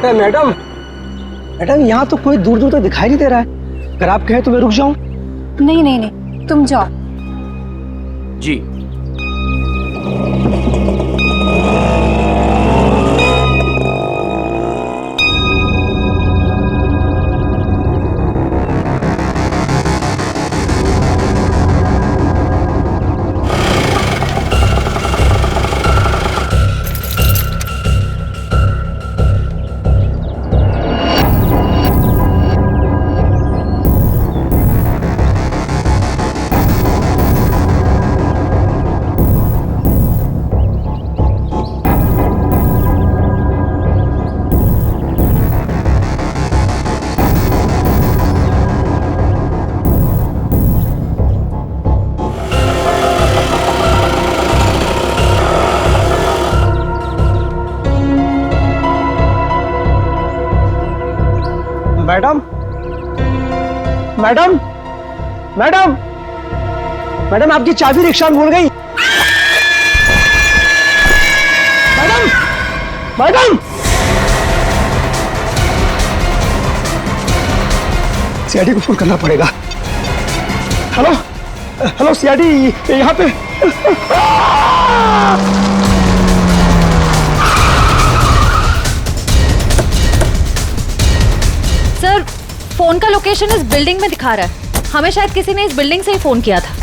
Madam madam, यहाँ तो कोई दूर दूर तक दिखाई नहीं दे रहा है। अगर आप कहें तो मैं रुक जाऊं? नहीं नहीं नहीं, तुम जाओ। जी। मैडम मैडम मैडम मैडम, आपकी चाबी रिक्शा में भूल गई। मैडम मैडम, सीआईडी को फोन करना पड़ेगा। हेलो हेलो सीआईडी, यहाँ पे। सर, फोन का लोकेशन इस बिल्डिंग में दिखा रहा है। हमें शायद किसी ने इस बिल्डिंग से ही फोन किया था।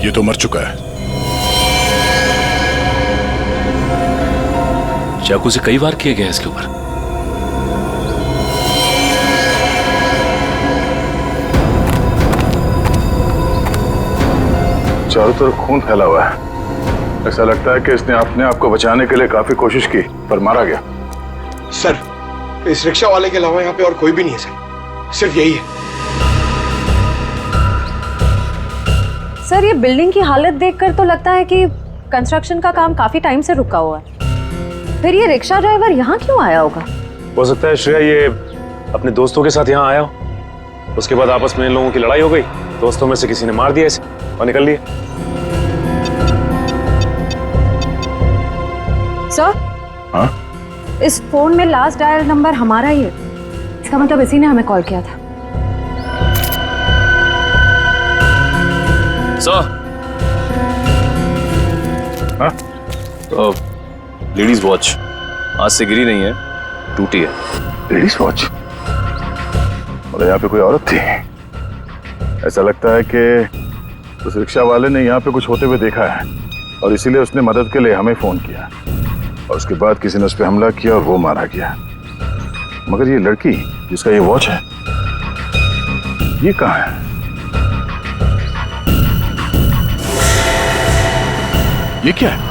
ये तो मर चुका है। चाकू से कई वार किया गया इसके ऊपर। चारों तरफ खून फैला हुआ है। ऐसा लगता है कि इसने अपने आप को बचाने के लिए काफी कोशिश की, पर मारा गया। सर, इस रिक्शा वाले के अलावा यहाँ पे और कोई भी नहीं है सर, सिर्फ यही है। सर, ये बिल्डिंग की हालत देखकर तो लगता है कि कंस्ट्रक्शन का काम काफी टाइम से रुका हुआ है। फिर ये रिक्शा ड्राइवर यहाँ क्यों आया होगा? हो सकता है श्रेया ये अपने दोस्तों के साथ यहाँ आया हो। उसके बाद आपस में इन लोगों की लड़ाई हो गई, दोस्तों में से किसी ने मार दिया इसे और निकल लिए। सर, हाँ? इस फोन में लास्ट डायल नंबर हमारा ही है। इसका मतलब इसी ने हमें कॉल किया था। सर, हाँ? तो लेडीज वॉच आज से गिरी नहीं है, टूटी है। Ladies watch? और यहाँ पे कोई औरत थी। ऐसा लगता है कि उस रिक्शा वाले ने यहाँ पे कुछ होते हुए देखा है और इसीलिए उसने मदद के लिए हमें फोन किया और उसके बाद किसी ने उस पर हमला किया और वो मारा गया। मगर ये लड़की जिसका ये वॉच है, ये कहाँ है? ये क्या है?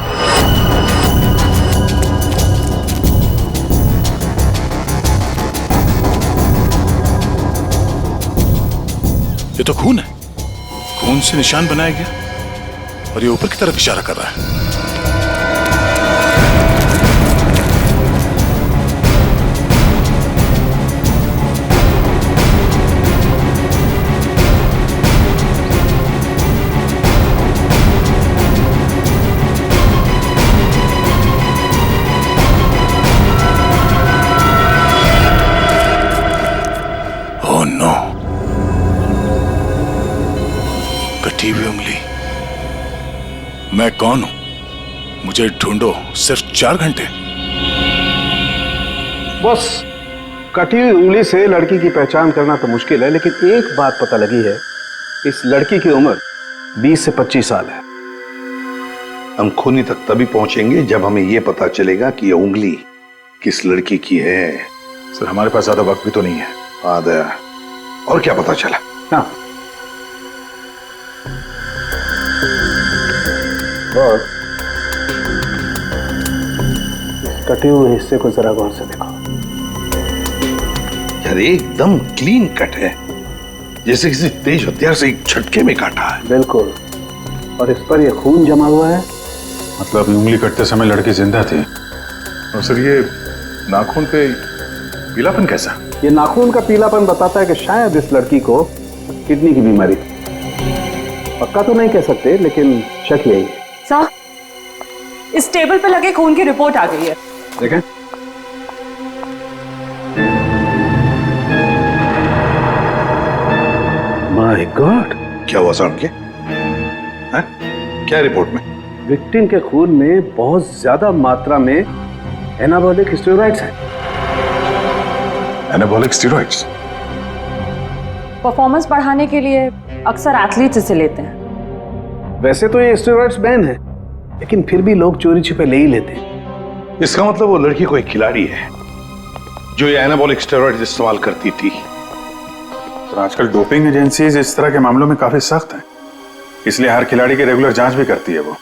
ये तो खून है। खून से निशान बनाया गया और ये ऊपर की तरफ इशारा कर रहा है। ओह नो, कटी हुई उंगली। मैं कौन हूं? मुझे ढूंढो सिर्फ 4 घंटे। बस कटी हुई उंगली से लड़की की पहचान करना तो मुश्किल है, लेकिन एक बात पता लगी है, इस लड़की की उम्र 20 से 25 साल है। हम खूनी तक तभी पहुंचेंगे जब हमें यह पता चलेगा कि यह उंगली किस लड़की की है। सर, हमारे पास ज्यादा वक्त भी तो नहीं है। हाँ दया, और क्या पता चला? हाँ, और कटे हुए हिस्से को जरा गौर से देखो। यार एकदम क्लीन कट है, जैसे किसी तेज हथियार से एक झटके में काटा है। बिल्कुल, और इस पर यह खून जमा हुआ है मतलब उंगली कटते समय लड़की जिंदा थी। और सर ये नाखून पे पीलापन कैसा? ये नाखून का पीलापन बताता है कि शायद इस लड़की को किडनी की बीमारी थी। पक्का तो नहीं कह सकते, लेकिन शक यही है। सर, इस टेबल पे लगे खून की रिपोर्ट आ गई है। देखें। माय गॉड, क्या हुआ साहब के? हैं? क्या रिपोर्ट में? विक्टिम के खून में बहुत ज्यादा मात्रा में एनाबॉलिक स्टेरॉइड्स हैं। Anabolic steroids? परफॉर्मेंस बढ़ाने के लिए अक्सर एथलीट्स इसे लेते हैं। वैसे तो ये स्टेरॉइड्स बैन है, लेकिन फिर भी लोग चोरी छिपे ले ही लेते हैं। इसका मतलब वो लड़की कोई खिलाड़ी है जो ये एनाबॉलिक स्टेरॉइड इस्तेमाल करती थी। तो आजकल डोपिंग एजेंसीज इस तरह के मामलों में काफी सख्त हैं, इसलिए हर खिलाड़ी की रेगुलर जांच भी करती है वो।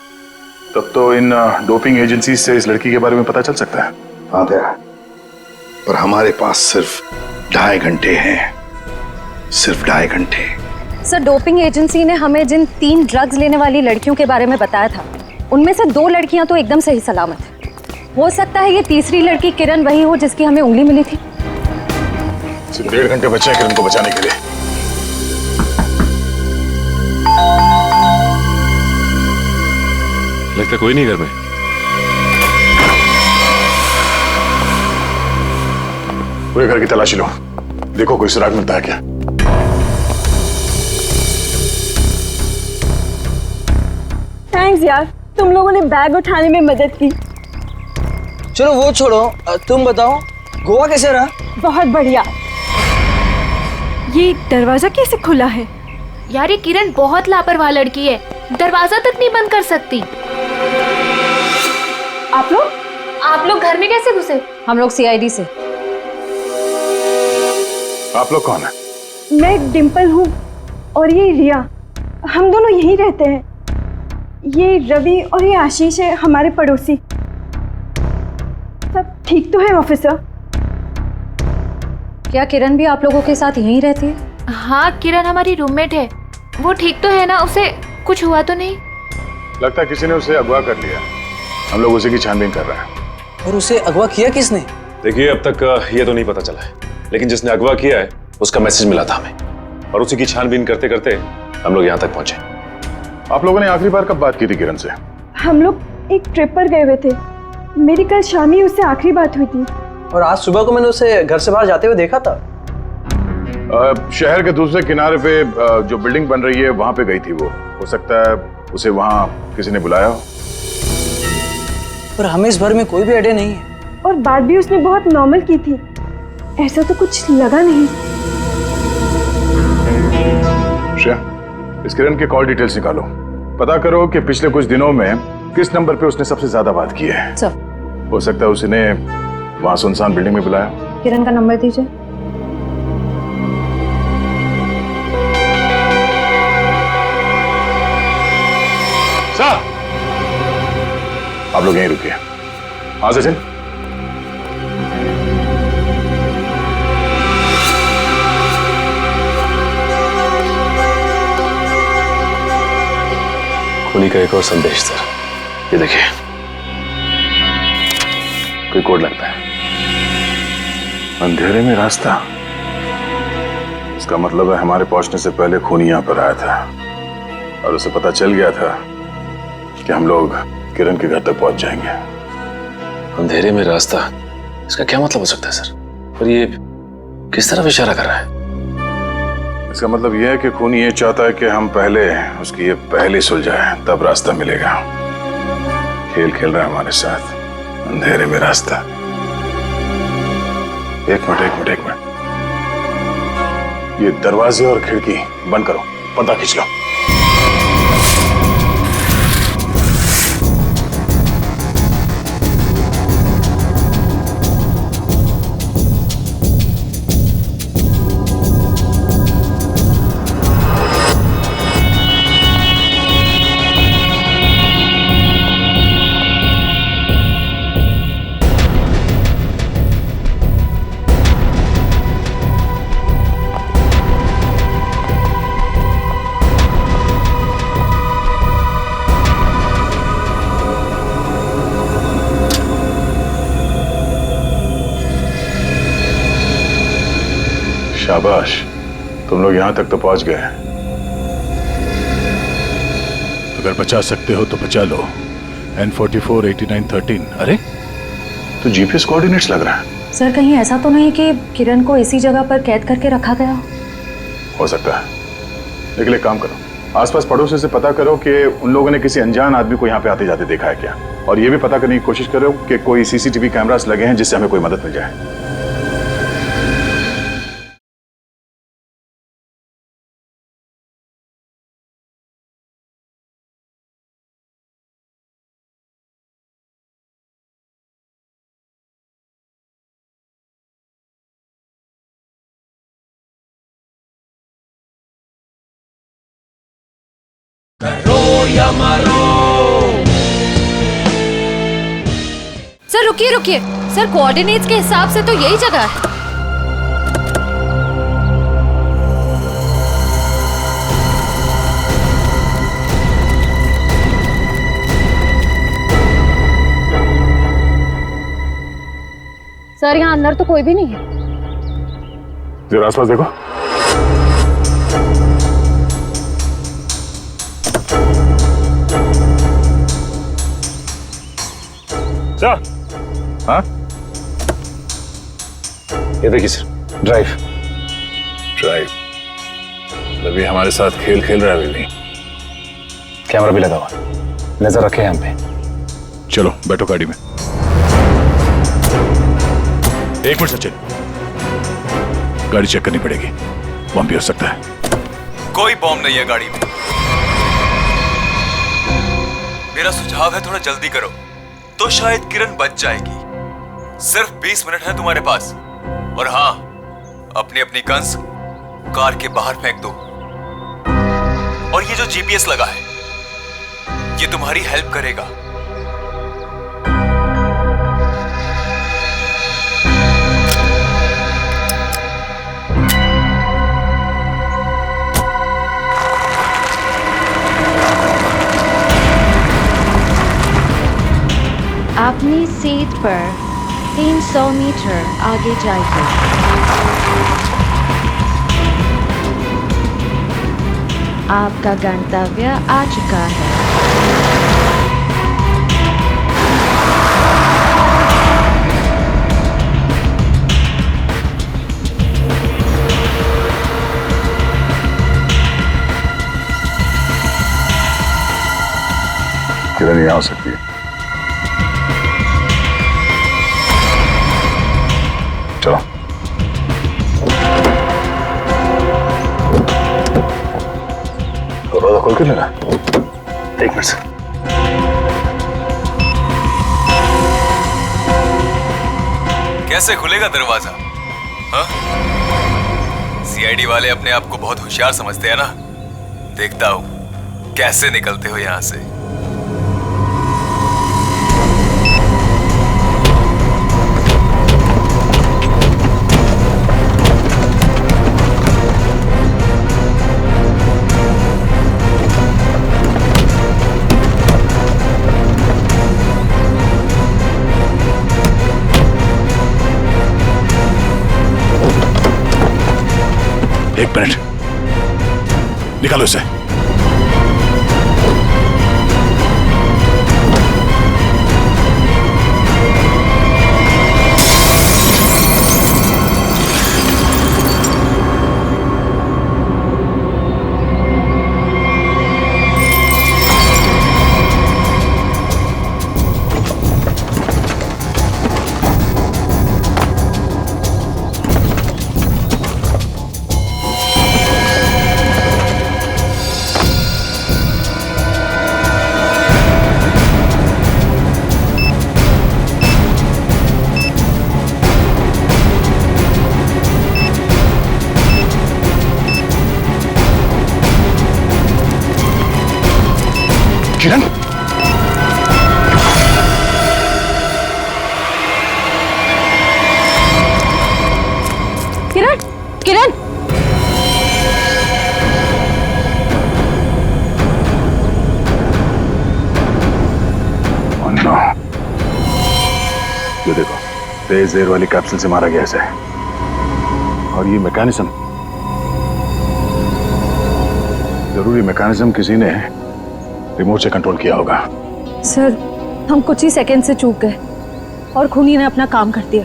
तब तो इन डोपिंग एजेंसीज से इस लड़की के बारे में पता चल सकता है। हाँ दया, पर हमारे पास सिर्फ 2.5 घंटे हैं, सिर्फ 2.5 घंटे। सर, डोपिंग एजेंसी ने हमें जिन 3 ड्रग्स लेने वाली लड़कियों के बारे में बताया था, उनमें से 2 लड़कियां तो एकदम सही सलामत है। हो सकता है ये तीसरी लड़की किरण वही हो जिसकी हमें उंगली मिली थी। सिर्फ 1.5 घंटे बचे हैं किरण को बचाने के लिए। लगता कोई नहीं घर में। पूरे घर की तलाशी लो, देखो कोई सुराग मिलता है क्या। थैंक्स यार, तुम लोगों ने बैग उठाने में मदद की। चलो वो छोड़ो, तुम बताओ गोवा कैसे रहा? बहुत बढ़िया। ये दरवाजा कैसे खुला है? यार ये किरण बहुत लापरवाह लड़की है, दरवाजा तक नहीं बंद कर सकती। आप लोग घर में कैसे घुसे? हम लोग सीआईडी से। आप लोग कौन है? मैं डिम्पल हूँ और ये रिया, हम दोनों यहीं रहते हैं। ये रवि और ये आशीष है हमारे पड़ोसी। सब ठीक तो है ऑफिसर? क्या किरण भी आप लोगों के साथ यहीं रहती है? हाँ, किरण हमारी रूममेट है। वो ठीक तो है ना? उसे कुछ हुआ तो नहीं? लगता है किसी ने उसे अगवा कर लिया, हम लोग उसी की छानबीन कर रहे हैं। और उसे अगवा किया किसने? देखिए अब तक ये तो नहीं पता चला है, लेकिन जिसने अगवा किया है उसका मैसेज मिला था हमें, और उसी की छानबीन करते करते हम लोग यहाँ तक पहुंचे। आप लोगों ने आखिरी बार कब बात की थी किरण से? हम लोग एक ट्रिप पर गए हुए थे। मेरी कल शाम ही उससे आखिरी बात हुई थी। और आज सुबह को मैंने उसे घर से बाहर जाते हुए देखा था। शहर के दूसरे किनारे पे जो बिल्डिंग बन रही है वहां पे गई थी वो। हो सकता है उसे वहां किसी ने बुलाया हो। पर हमें इस बारे में कोई भी आइडिया नहीं है। और बात भी उसने बहुत नॉर्मल की थी, ऐसा तो कुछ लगा नहीं। श्रेया, इस किरण के कॉल डिटेल्स निकालो, पता करो कि पिछले कुछ दिनों में किस नंबर पे उसने सबसे ज्यादा बात की है। सर, हो सकता है उसने वहां सुनसान बिल्डिंग में बुलाया। किरण का नंबर दीजिए। सर, आप लोग यहीं रुकिए। हाँ सचिन, खूनी का एक और संदेश सर, ये देखिए, कोई कोड लगता है। अंधेरे में रास्ता, इसका मतलब है हमारे पहुंचने से पहले खूनी यहां पर आया था और उसे पता चल गया था कि हम लोग किरण के घर तक पहुंच जाएंगे। अंधेरे में रास्ता, इसका क्या मतलब हो सकता है सर? और ये किस तरफ इशारा कर रहा है? इसका मतलब यह है कि खूनी ये चाहता है कि हम पहले उसकी ये पहली सुलझाए, तब रास्ता मिलेगा। खेल खेल रहा है हमारे साथ, अंधेरे में रास्ता। एक मिनट, ये दरवाजे और खिड़की बंद करो, पर्दा खींच लो। शाबाश, तुम लोग यहां तक तो पहुंच गए। अगर बचा सकते हो तो बचा लो। N44 8913। अरे तो जीपीएस कोऑर्डिनेट्स लग रहा है। सर कहीं ऐसा तो नहीं कि किरण को इसी जगह पर कैद करके रखा गया हो सकता है, लेकिन एक काम करो, आसपास पड़ोसी से पता करो कि उन लोगों ने किसी अनजान आदमी को यहाँ पे आते जाते देखा है क्या, और ये भी पता करने की कोशिश करो कि कोई सीसीटीवी कैमरास लगे हैं जिससे हमें कोई मदद मिल जाए। सर रुकिए रुकिए, सर कोऑर्डिनेट्स के हिसाब से तो यही जगह है। सर यहाँ अंदर तो कोई भी नहीं है। जरा आसपास देखो। सर, हाँ ये देखिए सर, ड्राइव। अभी हमारे साथ खेल खेल रहा है नहीं। कैमरा भी लगा हुआ, नजर रखे यहाँ पे। चलो बैठो गाड़ी में। एक मिनट सचिन, गाड़ी चेक करनी पड़ेगी, बम भी हो सकता है। कोई बम नहीं है गाड़ी में। मेरा सुझाव है थोड़ा जल्दी करो तो शायद किरण बच जाएगी। सिर्फ 20 मिनट है तुम्हारे पास। और हाँ, अपनी अपनी गन्स कार के बाहर फेंक दो। और ये जो जीपीएस लगा है, ये तुम्हारी हेल्प करेगा। अपनी सीट पर 300 मीटर आगे जाइए। आपका गंतव्य आ चुका है। किरण यहाँ हो सकती है। चलो दरवाजा खोल के लेना। एक मिनट से। कैसे खुलेगा दरवाजा? हाँ? सीआईडी वाले अपने आप को बहुत होशियार समझते हैं ना। देखता हूं कैसे निकलते हो यहां से। एक मिनट, निकालो इसे। किरण, किरण, किरण, ये देखो, तेज एयर वाली कैप्सूल से मारा गया इसे। और ये मैकेनिज्म जरूरी मैकेनिज्म किसी ने रिमोट से कंट्रोल किया होगा। सर, हम कुछ ही सेकंड से चूक गए और खूनी ने अपना काम कर दिया।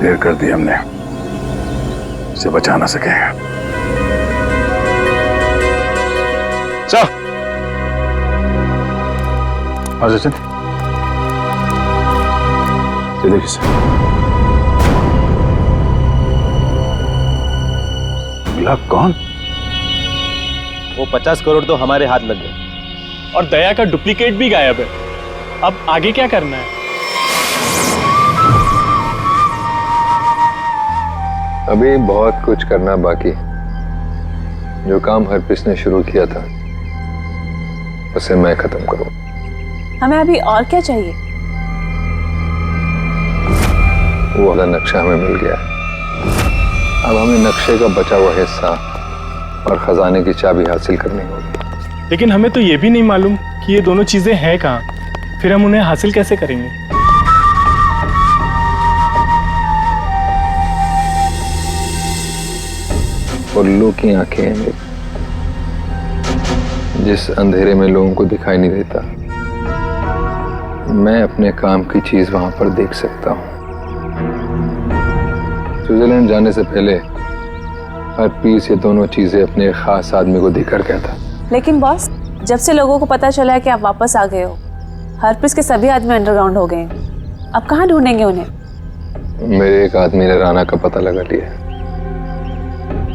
देर कर दी हमने, इसे बचा ना सके। चल सचिन, ये देखिए सर, मिला कौन? वो 50 करोड़ तो हमारे हाथ लग गए और दया का डुप्लीकेट भी गायब है। अब आगे क्या करना है? अभी बहुत कुछ करना बाकी। जो काम हरप्रीत ने शुरू किया था उसे मैं खत्म करूं। हमें अभी और क्या चाहिए? वो वाला नक्शा हमें मिल गया है। अब हमें नक्शे का बचा हुआ हिस्सा और खजाने की चाबी हासिल करनी होगी। लेकिन हमें तो ये भी नहीं मालूम कि ये दोनों चीजें हैं कहाँ। फिर हम उन्हें हासिल कैसे करेंगे? उल्लू की आंखें हैं मेरी। जिस अंधेरे में लोगों को दिखाई नहीं देता, मैं अपने काम की चीज वहां पर देख सकता हूं। स्विट्जरलैंड जाने से पहले हरप्रीत ये दोनों चीजें अपने एक खास आदमी को देकर गया था। लेकिन बॉस, जब से लोगों को पता चला है कि आप वापस आ गए हो, हरप्रीत के सभी आदमी अंडरग्राउंड हो गए हैं। अब कहाँ ढूंढेंगे उन्हें? मेरे एक आदमी ने राना का पता लगा लिया।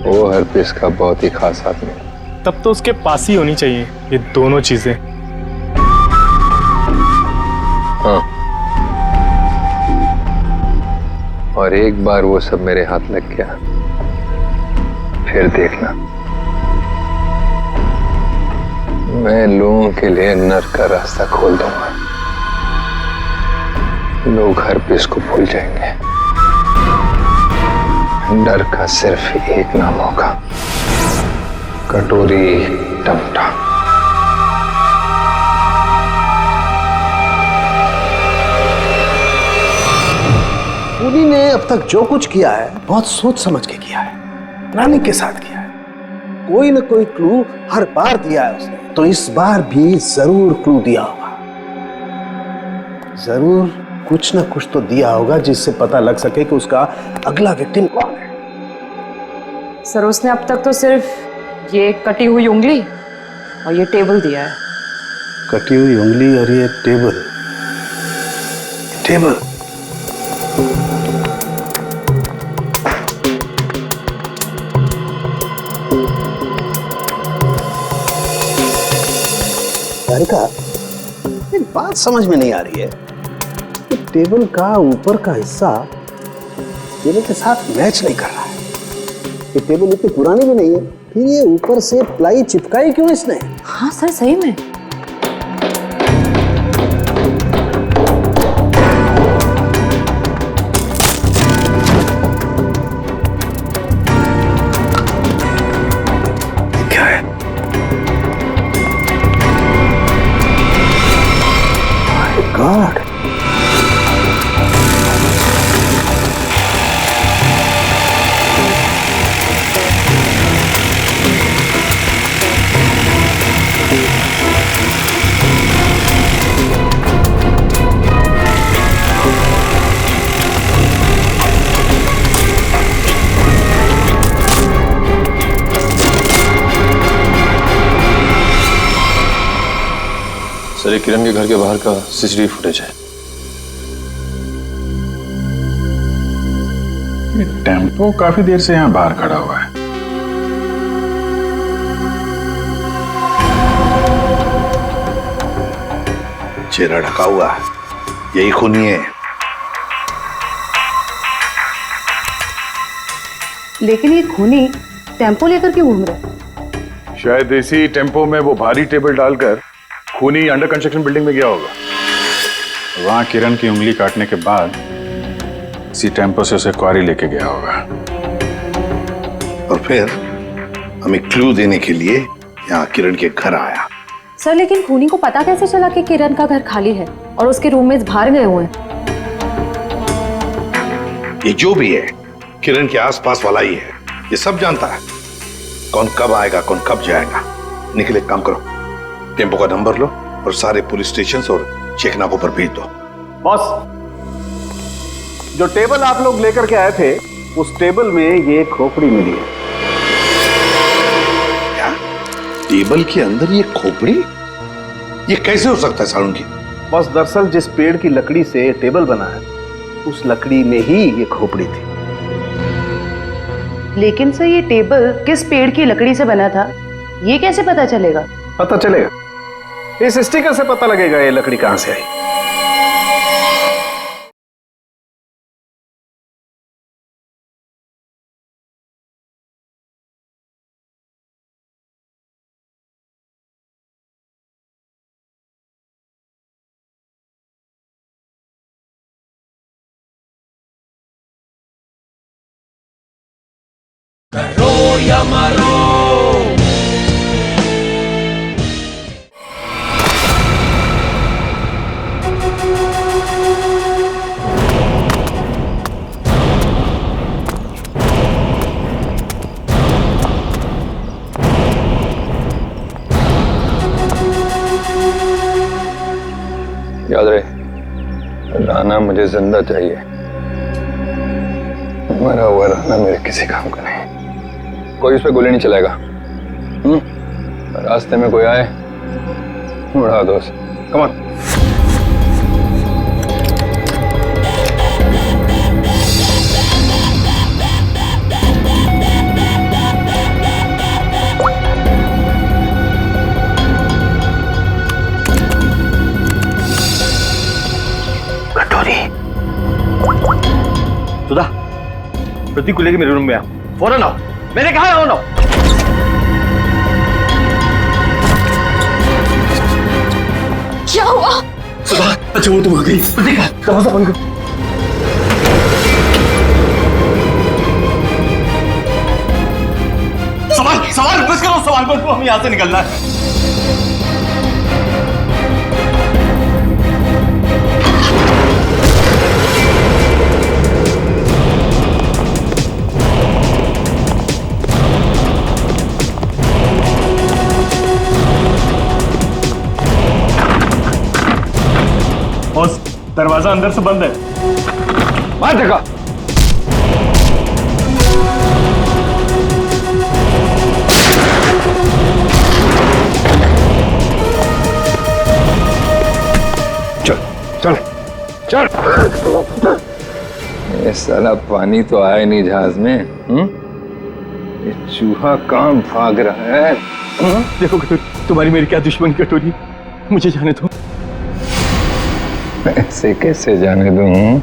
वो हरप्रीत का बहुत ही खास आदमी है। तब तो उसके पास ही होनी चाहिए ये दोनों चीजें। हाँ, और एक बार वो सब मेरे हाथ लग गया, फिर देखना, मैं लोगों के लिए नर्क का रास्ता खोल दूंगा। लोग हरप्रीत को भूल जाएंगे। डर का सिर्फ एक नाम होगा, कटोरी टमटा। खूनी ने अब तक जो कुछ किया है बहुत सोच समझ के किया है, प्लानिंग के साथ किया है। कोई न कोई क्लू हर बार दिया है उसने, तो इस बार भी जरूर क्लू दिया होगा। जरूर कुछ न कुछ तो दिया होगा जिससे पता लग सके कि उसका अगला विक्टिम कौन है। सर, उसने अब तक तो सिर्फ ये कटी हुई उंगली और ये टेबल दिया है। कटी हुई उंगली और ये टेबल। टेबल का एक बात समझ में नहीं आ रही है कि टेबल का ऊपर का हिस्सा टेबल के साथ मैच नहीं कर रहा है। ये टेबल इतनी पुरानी भी नहीं है, फिर ये ऊपर से प्लाई चिपकाई क्यों इसने? हाँ सर, सही में। क्या है? God. सर, ये किरण के घर के बाहर का सीसीटीवी फुटेज है। ये टेम्पो काफी देर से यहाँ बाहर खड़ा हुआ है। चेहरा ढका हुआ है, यही खूनी है। लेकिन ये खूनी टेम्पो लेकर क्यों घूम रहा है? शायद इसी टेम्पो में वो भारी टेबल डालकर खूनी अंडर कंस्ट्रक्शन बिल्डिंग में गया होगा। वहां किरण की उंगली काटने के बाद इसी टेम्पो से उसे क्वारी लेके गया होगा और फिर हमें क्लू देने के लिए यहाँ किरण के घर आया। सर, लेकिन खूनी को पता कैसे चला कि किरण का घर खाली है और उसके रूममेट्स बाहर गए हुए हैं? ये जो भी है, किरण के आसपास वाला ही है, ये सब जानता है। कौन कब आएगा, कौन कब जाएगा। निकले, काम करो, टेम्पो का नंबर लो और सारे पुलिस स्टेशन और चेकनाकों पर भेज दो। बॉस, जो टेबल आप लोग लेकर के आए थे, उस टेबल में ये खोपड़ी मिली है। क्या? टेबल के अंदर ये खोपड़ी? ये कैसे हो सकता है सालुंकी? बस दरअसल जिस पेड़ की लकड़ी से टेबल बना है, उस लकड़ी में ही ये खोपड़ी थी। लेकिन सर ये टेबल किस पेड़ की लकड़ी से बना था, ये कैसे पता चलेगा? पता चलेगा, इस स्टिकर से पता लगेगा ये लकड़ी कहां से आई। करो या मरो। याद रहे, राना मुझे जिंदा चाहिए। मरा हुआ राना मेरे किसी काम का नहीं। कोई उस पर गोली नहीं चलाएगा। रास्ते में कोई आए, उड़ा दो उसे। Come on. सुधा, प्रतीक को लेके मेरे रूम में आओ, फौरन आओ। मैंने कहा है आओ। क्या हुआ? सुधा, अच्छा वो तुम आ गई। प्रतीक, दरवाजा बंद करो। सवाल बस करो, सवाल बस करो, हमें यहाँ से निकलना है। बॉस, दरवाजा अंदर से बंद है। मार धक्का। चल चल चल। ये साला पानी तो आया नहीं जहाज में। ये चूहा कहाँ भाग रहा है? देखो कटोरी, तुम्हारी मेरी क्या दुश्मनी कटोरी, मुझे जाने दो। ऐसे कैसे जाने दूं?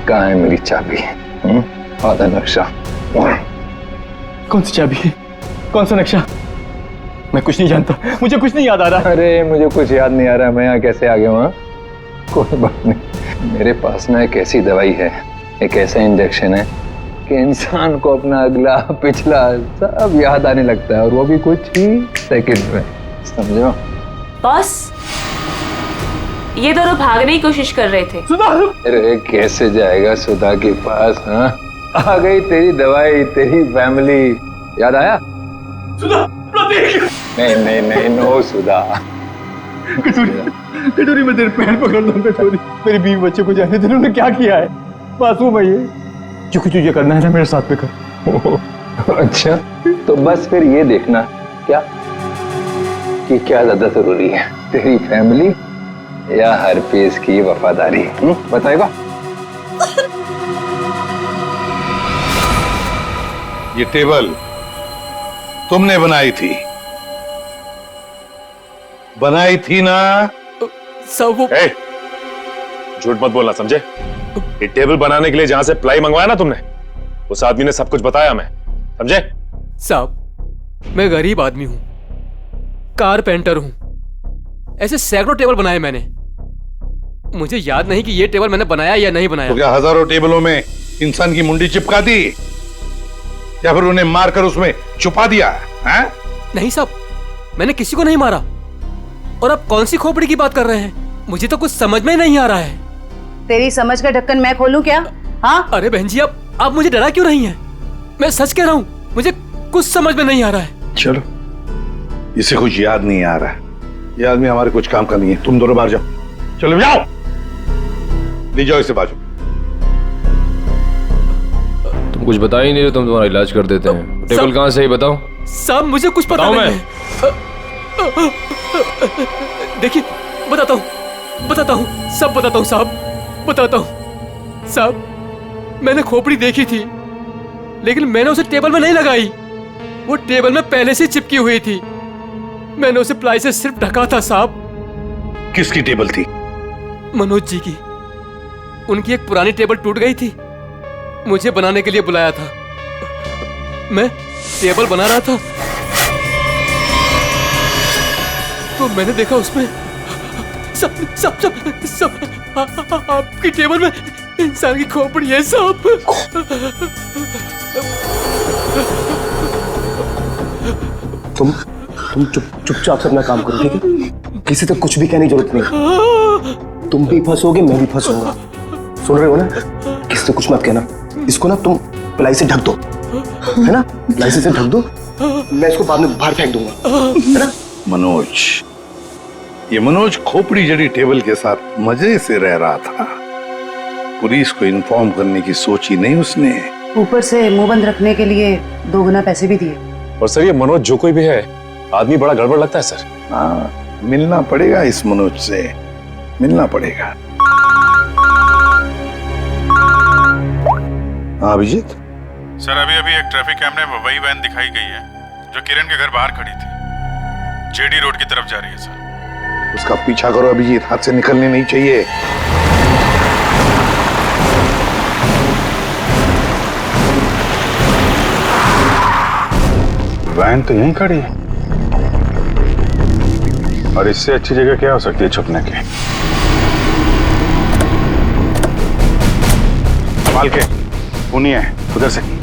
कहाँ है मेरी चाबी? आधा नक्शा। कौन सी चाबी है? कौन सा नक्शा? मैं कुछ नहीं जानता, मुझे कुछ नहीं याद आ रहा। अरे मुझे कुछ याद नहीं आ रहा, मैं यहाँ कैसे आ गया हूँ? कोई बात नहीं, मेरे पास ना एक ऐसी दवाई है, एक ऐसा इंजेक्शन है कि इंसान को अपना अगला पिछला सब याद आने लगता है, और वो भी कुछ ही सेकंड में। समझो? बॉस, ये दोनों भागने की कोशिश कर रहे थे। अरे कैसे जाएगा सुधा के पास? हाँ, आ गई तेरी दवाई, तेरी फैमिली। याद आया? सुधा, प्रतीक। नहीं नहीं नहीं, नो सुधा। कटोरी मैं तेरे पैर पकड़ लूं। कटोरी, मेरे बीवी बच्चे को जाने दे। उन्होंने क्या किया है? मासूम है ये। जो कुछ तुझे करना है ना, मेरे साथ में कर। अच्छा, तो बस फिर ये देखना क्या कि क्या ज्यादा जरूरी है, तेरी फैमिली या हरपेश की वफादारी? बताएगा? ये टेबल तुमने बनाई थी ना? सब वो झूठ मत बोलना, समझे? ये टेबल बनाने के लिए जहां से प्लाई मंगवाया ना तुमने, उस आदमी ने सब कुछ बताया, मैं समझे? साहब, मैं गरीब आदमी हूं, कारपेंटर हूं, ऐसे सैकड़ों टेबल बनाए मैंने। मुझे याद नहीं कि ये टेबल मैंने बनाया या नहीं बनाया। तो क्या हजारों टेबलों में इंसान की मुंडी चिपका दी या फिर उन्हें मारकर उसमें छुपा दिया है? नहीं साहब, मैंने किसी को नहीं मारा। और आप कौन सी खोपड़ी की बात कर रहे हैं? मुझे तो कुछ समझ में नहीं आ रहा है। तेरी समझ का ढक्कन मैं खोलूं क्या? हाँ? अरे बहन जी, आप आप मुझे डरा क्यों रही हैं? मैं सच कह रहा हूँ, मुझे कुछ समझ में नहीं आ रहा है। चलो, इसे कुछ याद नहीं आ रहा है। ये आदमी हमारे कुछ काम का नहीं है। तुम दोनों बाहर जाओ, चलो जाओ, ले जाओ इसे बाजू। तुम कुछ बता ही नहीं रहे, तुम तुम्हारा इलाज कर देते हैं। टेबल कहाँ से ही बताओ। साहब मुझे कुछ पता नहीं है। देखिए बताता हूँ, सब बताता हूँ साहब, बताता हूँ। साहब मैंने खोपड़ी देखी थी, लेकिन मैंने उसे टेबल में नहीं लगाई। वो टेबल में पहले से चिपकी हुई थी। मैंने उसे प्लाई से सिर्फ ढका था साहब। किसकी टेबल थी? मनोज जी की। उनकी एक पुरानी टेबल टूट गई थी, मुझे बनाने के लिए बुलाया था। मैं टेबल बना रहा था तो मैंने देखा उसमें सब आपकी टेबल में इंसान की खोपड़ी है साहब। तुम चुपचाप से अपना काम करो, ठीक है? किसी तक कुछ भी कहने की जरूरत नहीं। तुम भी फंसोगे, मैं भी फंसूंगा। सुन रहे हो ना? किसी से कुछ मत कहना। इसको ना तुम प्लाई से ढक दो, है ना? प्लाई से ढक दो, मैं इसको बाद में बाहर फेंक दूंगा, है ना? मनोज, ये मनोज खोपड़ी जड़ी टेबल के साथ मजे से रह रहा था। पुलिस को इन्फॉर्म करने की सोची नहीं उसने। ऊपर से मुंह बंद रखने के लिए 2 गुना पैसे भी दिए। और सर ये मनोज जो कोई भी है, आदमी बड़ा गड़बड़ लगता है सर। हाँ, मिलना पड़ेगा इस मनोज से, मिलना पड़ेगा। हाँ अभिजीत। सर अभी एक ट्रैफिक कैमरे में वही वैन दिखाई गई है जो किरण के घर बाहर खड़ी थी। जेडी रोड की तरफ जा रही है सर। उसका पीछा करो अभिजीत, हाथ से निकलनी नहीं चाहिए। वैन तो यहीं खड़ी है और इससे अच्छी जगह क्या हो सकती है छुपने की। संभाल के, पुनी है उधर से।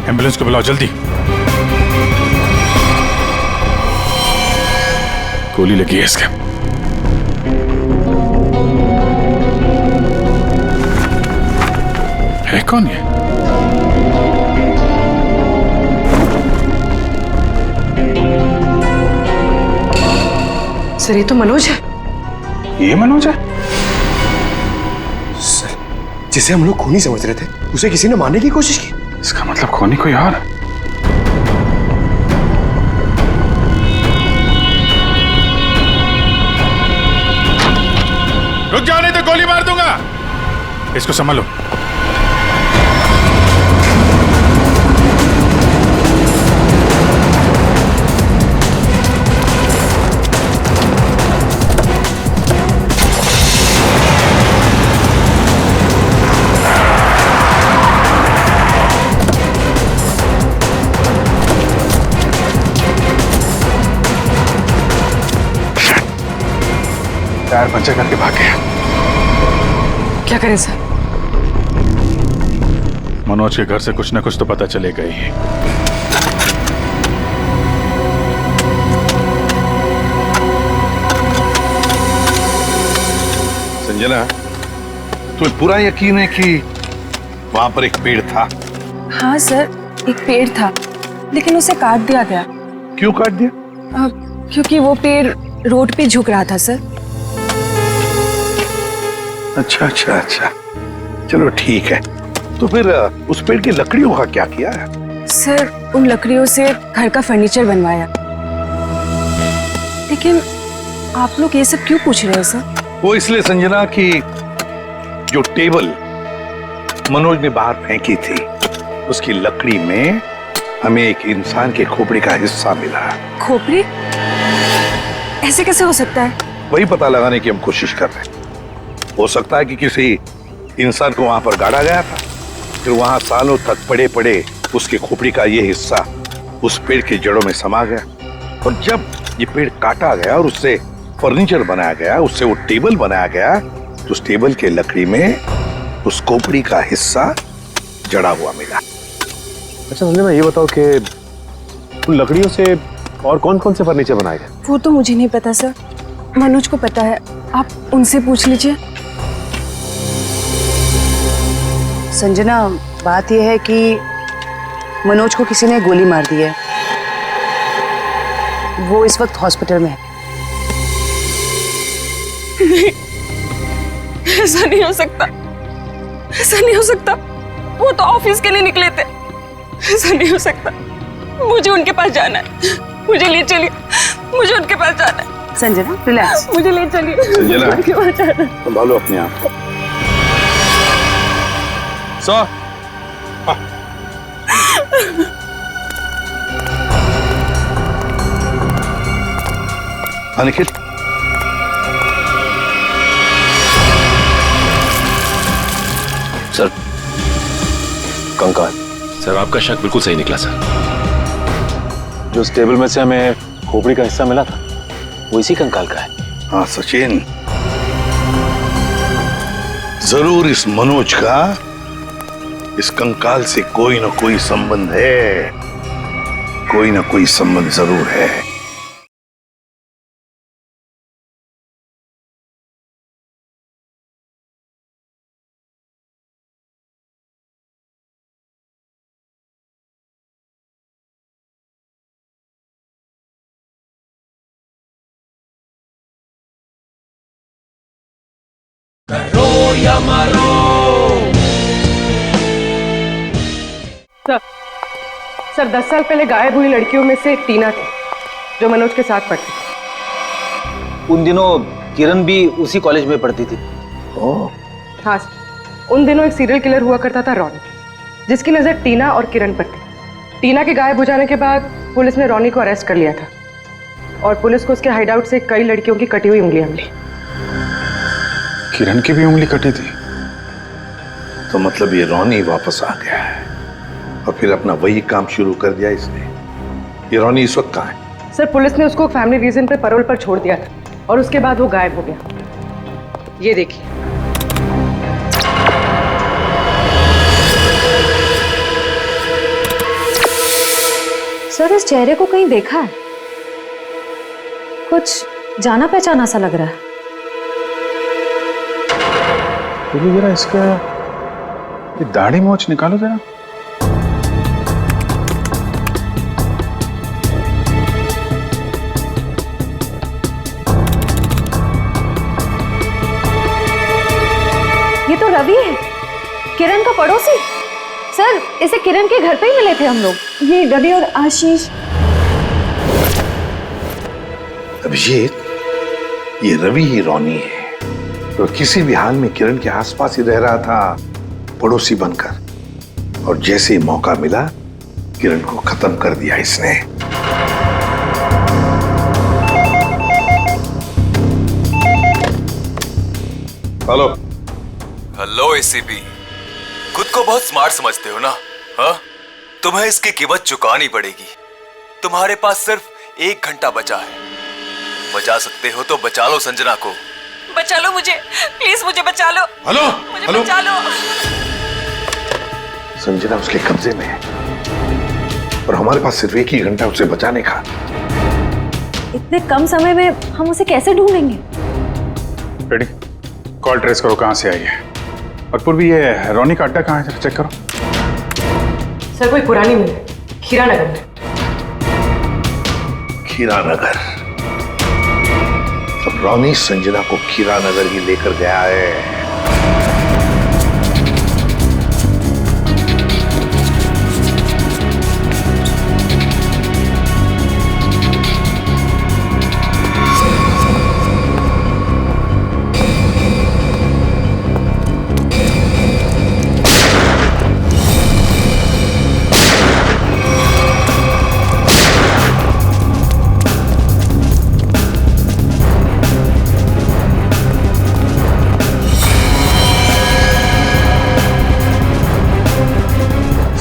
एम्बुलेंस को बुलाओ जल्दी। गोली लगी है इसके। है कौन ये? सर ये तो मनोज है। ये मनोज है? सर, जिसे हम लोग खूनी समझ रहे थे, उसे किसी ने मारने की कोशिश की। इसका मतलब खूनी कोई और। रुक जाओ नहीं तो गोली मार दूंगा। इसको संभालो। टायर पंचर करके भाग गया। क्या करें सर? मनोज के घर से कुछ ना कुछ तो पता चलेगा ही। संजना, तुम्हें पूरा यकीन है कि वहां पर एक पेड़ था? हाँ सर, एक पेड़ था, लेकिन उसे काट दिया गया। क्यों काट दिया? क्योंकि वो पेड़ रोड पे झुक रहा था सर। अच्छा अच्छा अच्छा, चलो ठीक है। तो फिर उस पेड़ की लकड़ियों का क्या किया है? सर उन लकड़ियों से घर का फर्नीचर बनवाया। लेकिन आप लोग ये सब क्यों पूछ रहे हैं सर? वो इसलिए संजना की जो टेबल मनोज ने बाहर फेंकी थी उसकी लकड़ी में हमें एक इंसान के खोपड़ी का हिस्सा मिला। खोपड़ी? ऐसे कैसे हो सकता है? वही पता लगाने की हम कोशिश कर रहे हैं। हो सकता है कि किसी इंसान को वहां पर गाड़ा गया था, फिर वहां सालों तक पड़े पड़े उसके खोपड़ी का ये हिस्सा उस पेड़ के जड़ों में समा गया, और जब ये पेड़ काटा गया और उससे फर्नीचर बनाया गया, उससे वो टेबल बनाया गया, तो उस टेबल के लकड़ी में उस खोपड़ी का हिस्सा जड़ा हुआ मिला। अच्छा संजय, मैं ये बताओ कि उन लकड़ियों से और कौन कौन से फर्नीचर बनाए गए? वो तो मुझे नहीं पता सर, मनोज को पता है, आप उनसे पूछ लीजिए। संजना, बात यह है कि मनोज को किसी ने गोली मार दी है। वो इस वक्त हॉस्पिटल में है। नहीं, ऐसा नहीं हो सकता, ऐसा नहीं हो सकता। वो तो ऑफिस के लिए निकले थे। ऐसा नहीं हो सकता, मुझे उनके पास जाना है, मुझे ले चलिए, मुझे उनके पास जाना है। संजना रिलैक्स, मुझे ले चलिए, संजना, उनके पास जाना है। संभालो अपने आप को। अनिकेत, सर कंकाल। सर आपका शक बिल्कुल सही निकला सर। जो उस टेबल में से हमें खोपड़ी का हिस्सा मिला था वो इसी कंकाल का है। हाँ सचिन, जरूर इस मनोज का इस कंकाल से कोई ना कोई संबंध है, कोई ना कोई संबंध जरूर है। सर 10 साल पहले गायब हुई लड़कियों में से एक टीना थी जो मनोज के साथ पढ़ती थी। उन दिनों किरण भी उसी कॉलेज में पढ़ती थी। हाँ सर, उन दिनों एक सीरियल किलर हुआ करता था रॉनी, जिसकी नजर टीना और किरण पर थी। टीना के गायब हो जाने के बाद पुलिस ने रॉनी को अरेस्ट कर लिया था और पुलिस को उसके हाइडआउट से कई लड़कियों की कटी हुई उंगलियां मिली। किरण की भी उंगली कटी थी? तो मतलब ये रॉनी वापस आ गया है और फिर अपना वही काम शुरू कर दिया इसने। ये रॉनी इस वक्त कहाँ है? सर पुलिस ने उसको फैमिली रीजन पे पैरोल पर छोड़ दिया था और उसके बाद वो गायब हो गया। ये देखिए। सर इस चेहरे को कहीं देखा है, कुछ जाना पहचाना सा लग रहा है। बोलो जरा, इसका ये दाढ़ी मोछ निकालो जरा। ये तो रवि है, किरण का पड़ोसी। सर इसे किरण के घर पे ही मिले थे हम लोग। ये रवि और आशीष। अभिजीत, ये रवि ही रॉनी है, तो किसी भी हाल में किरण के आसपास ही रह रहा था पड़ोसी बनकर, और जैसे ही मौका मिला किरण को खत्म कर दिया इसने। हेलो हेलो एसीपी, खुद को बहुत स्मार्ट समझते हो ना? हाँ, तुम्हें इसकी कीमत चुकानी पड़ेगी। तुम्हारे पास सिर्फ 1 घंटा बचा है। बचा सकते हो तो बचा लो संजना को। बचा लो मुझे, प्लीज मुझे बचा लो। हेलो मुझे हेलो, बचा लो। संजना उसके कब्जे में है और हमारे पास सिर्फ 1 ही घंटा उसे बचाने का। इतने कम समय में हम उसे कैसे ढूंढेंगे? रेडी, कॉल ट्रेस करो कहां से आई है। और पूर्वी ये रॉनी का अड्डा कहां है, जरा चेक करो। सर कोई पुरानी मिल है, खीरा नगर में। खीरा नगर? तो रॉनी संजना को खीरा नगर ही लेकर गया है।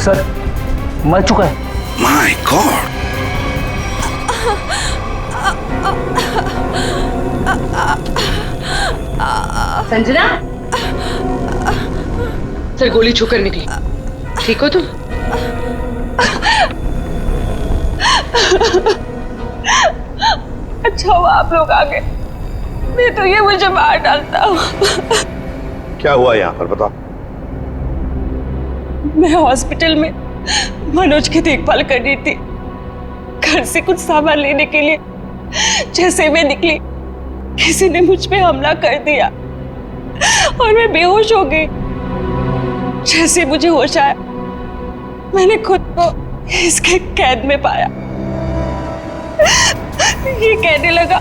सर मर चुका है। My God. संजना, सर गोली छूकर निकली। ठीक हो तुम? अच्छा हुआ आप लोग आ गए, नहीं तो ये मुझे मार डालता। क्या हुआ यहाँ पर बताओ। मैं हॉस्पिटल में मनोज की देखभाल कर रही थी। घर से कुछ सामान लेने के लिए जैसे मैं निकली, किसी ने मुझ पे हमला कर दिया और मैं बेहोश हो गई। जैसे मुझे होश आया, मैंने खुद को इसके कैद में पाया। ये कहने लगा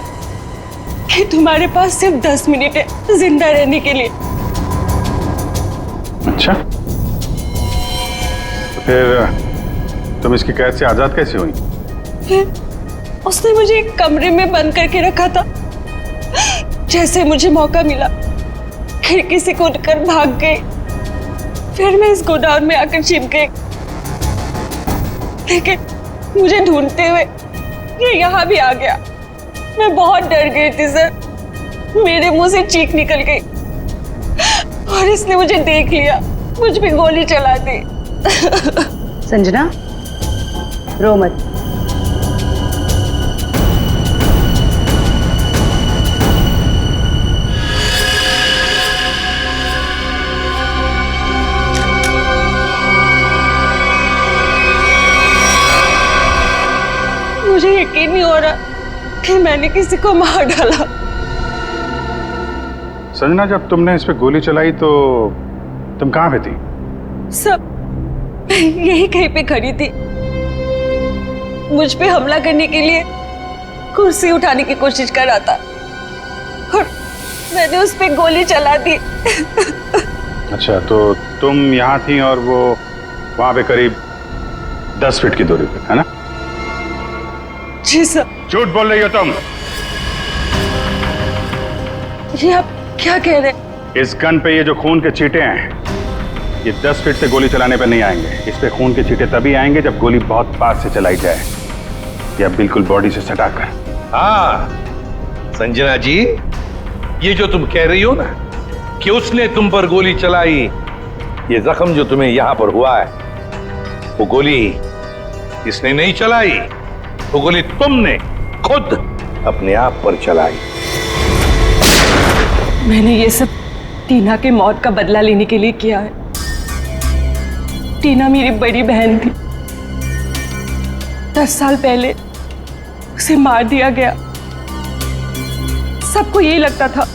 कि तुम्हारे पास सिर्फ 10 मिनट है जिंदा रहने के लिए। अच्छा, तो फिर तुम इसकी कैद से आजाद कैसे हुई? फिर उसने मुझे एक कमरे में बंद करके रखा था। जैसे मुझे मौका मिला, खिड़की से कूदकर भाग गई। फिर मैं इस गोडाउन में आकर छिप गई, लेकिन मुझे ढूंढते हुए ये यहाँ भी आ गया। मैं बहुत डर गई थी सर, मेरे मुंह से चीख निकल गई और इसने मुझे देख लिया, मुझ पे गोली चला दी। संजना, रो मत। मुझे यकीन नहीं हो रहा कि मैंने किसी को मार डाला। संजना, जब तुमने इस पे गोली चलाई तो तुम कहाँ पे थी? सब यही कहीं पे खड़ी थी। मुझ पे हमला करने के लिए कुर्सी उठाने की कोशिश कर रहा था और मैंने उस पे गोली चला दी। अच्छा, तो तुम यहाँ थी और वो वहां पे करीब 10 फीट की दूरी पे, है ना? जी सर। झूठ बोल रही हो तुम। ये आप क्या कह रहे हैं? इस गन पे ये जो खून के छींटे हैं, ये 10 फीट से गोली चलाने पर नहीं आएंगे। इस पे खून के छींटे तभी आएंगे जब गोली बहुत पास से चलाई जाए, या बिल्कुल बॉडी से सटाकर। हाँ संजना जी, ये जो तुम कह रही हो ना कि उसने तुम पर गोली चलाई, ये जख्म जो तुम्हें यहां पर हुआ है, वो गोली इसने नहीं चलाई, वो गोली तुमने खुद अपने आप पर चलाई। मैंने ये सब टीना के मौत का बदला लेने के लिए किया है। टीना मेरी बड़ी बहन थी। 10 साल पहले उसे मार दिया गया। सबको यही लगता था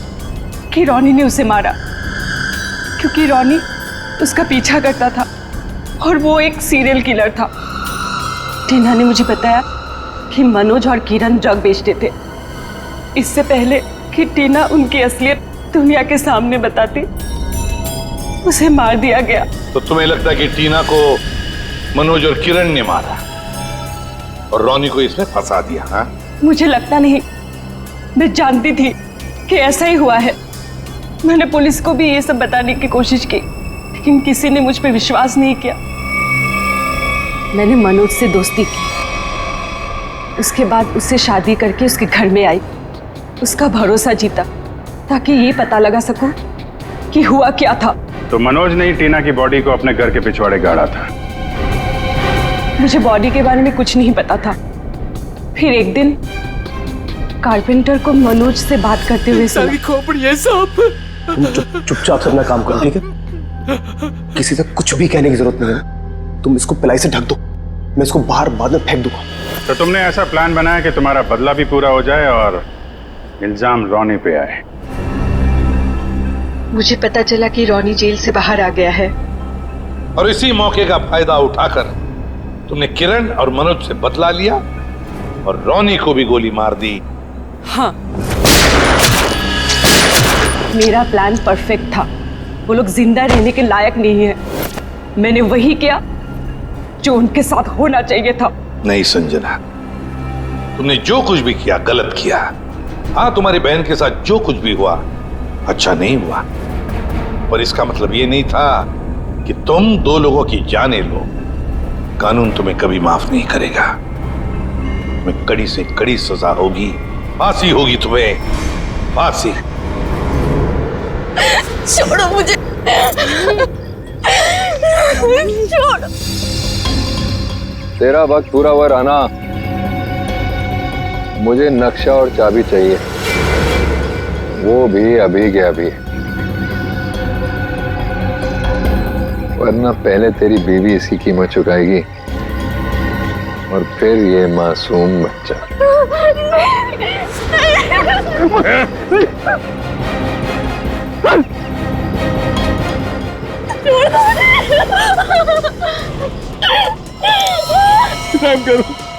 कि रॉनी ने उसे मारा, क्योंकि रॉनी उसका पीछा करता था और वो एक सीरियल किलर था। टीना ने मुझे बताया कि मनोज और किरण ड्रग बेचते थे। इससे पहले कि टीना उनकी असलियत दुनिया के सामने बताती, उसे मार दिया गया। तो तुम्हें लगता है कि टीना को मनोज और किरण ने मारा और रॉनी को इसमें फंसा दिया? हाँ, मुझे लगता नहीं, मैं जानती थी कि ऐसा ही हुआ है। मैंने पुलिस को भी ये सब बताने की कोशिश की, लेकिन किसी ने मुझ पे विश्वास नहीं किया। मैंने मनोज से दोस्ती की, उसके बाद उससे शादी करके उसके घर में आई, उसका भरोसा जीता ताकि ये पता लगा सकूं कि हुआ क्या था। तो मनोज ने ही टीना की बॉडी को अपने घर के पिछवाड़े गाड़ा था। मुझे बॉडी के बारे में कुछ नहीं पता था। फिर एक दिन कारपेंटर को मनोज से बात करते हुए सुना। खोपड़ी है साहब। तुम चुपचाप से अपना काम करो, ठीक है? किसी से कुछ भी कहने की जरूरत नहीं है। तुम इसको पिलाई से ढक दो, मैं इसको बाहर बाद में फेंक दूंगा। तो तुमने ऐसा प्लान बनाया कि तुम्हारा बदला भी पूरा हो जाए और इल्जाम रॉनी पे आए। मुझे पता चला कि रॉनी जेल से बाहर आ गया है, और इसी मौके का फायदा उठाकर तुमने किरण और मनोज से बदला लिया और रॉनी को भी गोली मार दी। हाँ, मेरा प्लान परफेक्ट था। वो लोग जिंदा रहने के लायक नहीं है। मैंने वही किया जो उनके साथ होना चाहिए था। नहीं संजना, तुमने जो कुछ भी किया गलत किया। हाँ, तुम्हारी बहन के साथ जो कुछ भी हुआ अच्छा नहीं हुआ, पर इसका मतलब ये नहीं था कि तुम 2 लोगों की जानें लो। कानून तुम्हें कभी माफ नहीं करेगा। तुम्हें कड़ी से कड़ी सजा होगी, फांसी होगी तुम्हें, फांसी। छोड़ो मुझे, छोड़ो। तेरा वक्त पूरा हुआ राना, मुझे नक्शा और चाबी चाहिए, वो भी अभी के अभी, वरना पहले तेरी बीवी इसकी कीमत चुकाएगी और फिर ये मासूम बच्चा।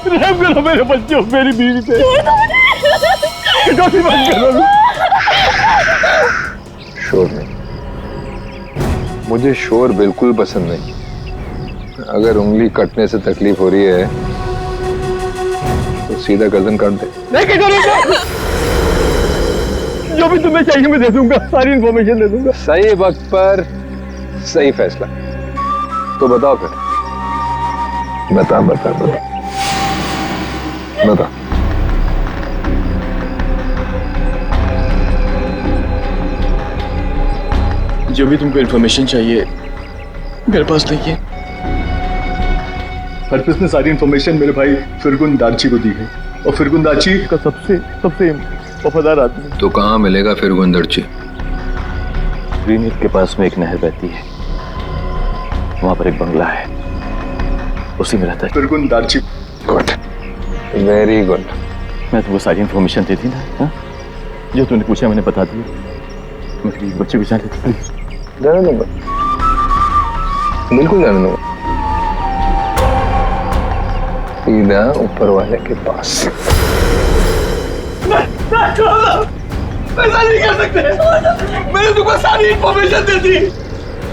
रहम करो मेरे बच्चों, मेरी बीवी पे। बंद करो। शोर नहीं, मुझे शोर बिल्कुल पसंद नहीं। अगर उंगली कटने से तकलीफ हो रही है तो सीधा गर्दन काट दे। जो भी तुम्हें चाहिए मैं दे दूंगा, सारी इंफॉर्मेशन दे दूंगा। सही वक्त पर सही फैसला। तो बताओ फिर, बता बता बता बता। जो भी तुमको इंफॉर्मेशन चाहिए मेरे पास नहीं है। हरप्रीत ने सारी इंफॉर्मेशन मेरे भाई फिरगुन दार्ची को दी है, और फिरगुन दार्ची का सबसे वफादार आदमी। तो कहाँ मिलेगा फिरगुन दार्ची? ग्रीन हिल के पास में एक नहर बहती है, वहां पर एक बंगला है, उसी में रहता है फिरगुन दार्ची। Good, very good. मैं तुमको सारी इंफॉर्मेशन दे दी ना, हा? जो तुमने पूछा मैंने बता दिया। मेरी बच्चे को जाने दो प्लीज। जाने दूंगा, बिल्कुल जाने दूंगा, सीधा ऊपर वाले के पास। ऐसा नहीं कर सकते, मैंने तुमको सारी इंफॉर्मेशन दे दी,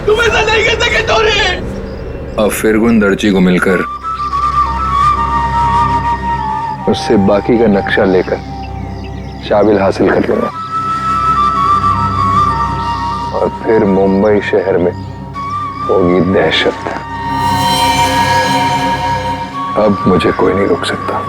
तुम ऐसा नहीं कर सके तोरे। अब फिरगुन दर्जी को मिलकर उससे बाकी का नक्शा लेकर शाबिल हासिल कर लूंगा, और फिर मुंबई शहर में होगी दहशत। अब मुझे कोई नहीं रोक सकता।